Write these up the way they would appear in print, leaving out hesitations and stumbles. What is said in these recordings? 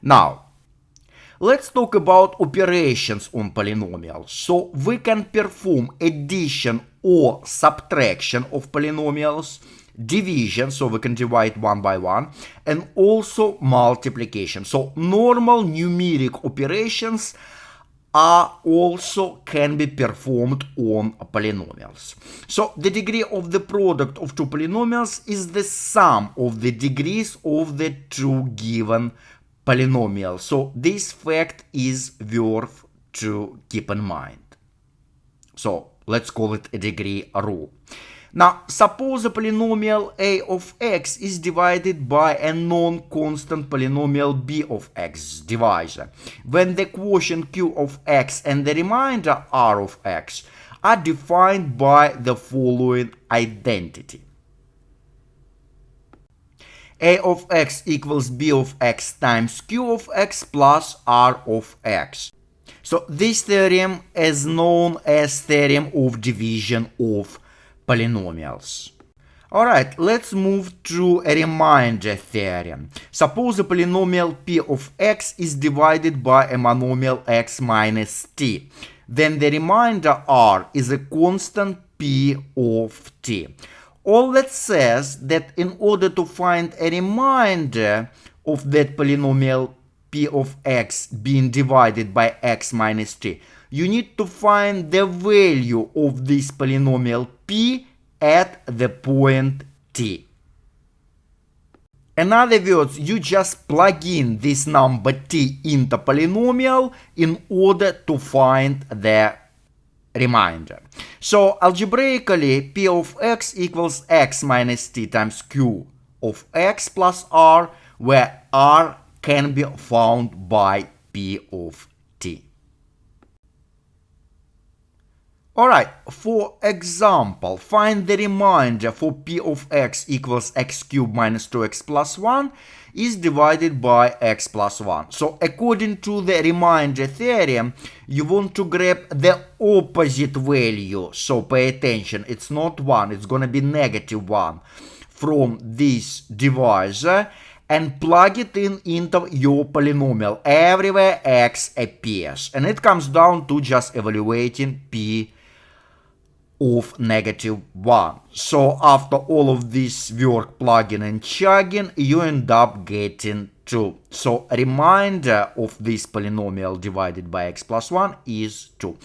Now, let's talk about operations on polynomials. So we can perform addition or subtraction of polynomials, division, so we can divide one by one, and also multiplication. So normal numeric operations are also can be performed on polynomials. So the degree of the product of two polynomials is the sum of the degrees of the two given polynomials. So this fact is worth to keep in mind. So let's call it a degree rule. Now, suppose a polynomial a of x is divided by a non-constant polynomial b of x divisor, when the quotient q of x and the remainder r of x are defined by the following identity. A of x equals b of x times q of x plus r of x. So this theorem is known as theorem of division of polynomials. Alright, let's move to a remainder theorem. Suppose a polynomial p of x is divided by a monomial x minus t. Then the remainder r is a constant p of t. All that says that in order to find a remainder of that polynomial p of x being divided by x minus t, you need to find the value of this polynomial p at the point t. In other words, you just plug in this number t into polynomial in order to find the remainder. So algebraically, p of x equals x minus t times q of x plus r, where r can be found by p of t. Alright, for example, find the remainder for p of x equals x cubed minus 2x plus 1 is divided by x plus 1. So according to the remainder theorem, you want to grab the opposite value. So pay attention, it's not 1, it's gonna be negative 1 from this divisor and plug it in into your polynomial everywhere x appears. And it comes down to just evaluating p of negative 1. So after all of this work plugging and chugging, you end up getting 2. So a remainder of this polynomial divided by x plus 1 is 2.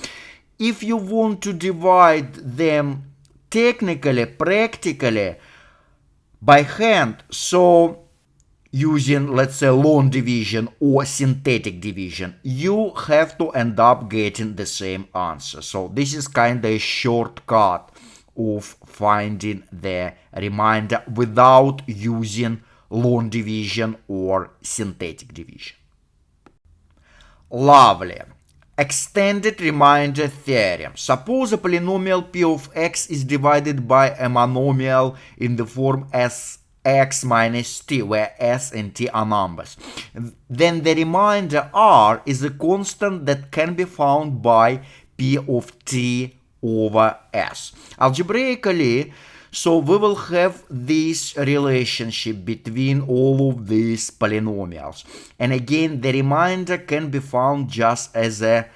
If you want to divide them technically, practically, by hand, so using, let's say, long division or synthetic division, you have to end up getting the same answer. So this is kind of a shortcut of finding the remainder without using long division or synthetic division. Lovely. Extended remainder theorem. Suppose a polynomial p of x is divided by a monomial in the form as x minus t, where s and t are numbers. Then the remainder r is a constant that can be found by p of t over s. Algebraically, so we will have this relationship between all of these polynomials. And again, the remainder can be found just as a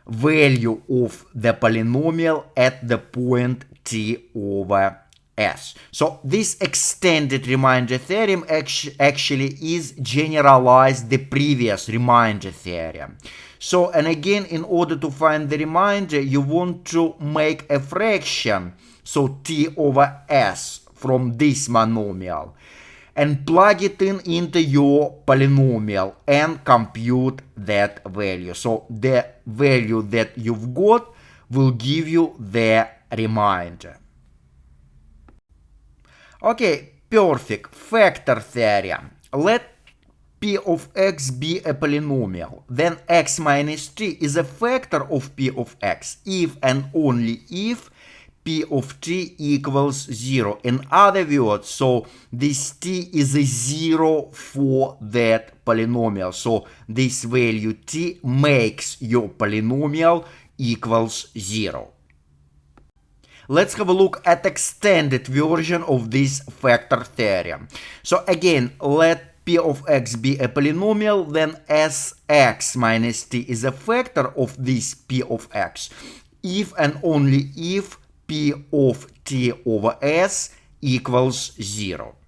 value of the polynomial at the point t over s. So this extended remainder theorem actually is generalized the previous remainder theorem. So, and again, in order to find the remainder, you want to make a fraction, so t over s, from this monomial, and plug it in into your polynomial and compute that value. So the value that you've got will give you the remainder. Okay, perfect. Factor theorem. Let p of x be a polynomial. Then x minus t is a factor of p of x if and only if p of t equals 0. In other words, so this t is a 0 for that polynomial. So this value t makes your polynomial equals 0. Let's have a look at extended version of this factor theorem. So again, let p of x be a polynomial, then Sx minus t is a factor of this p of x if and only if p of t over s equals 0.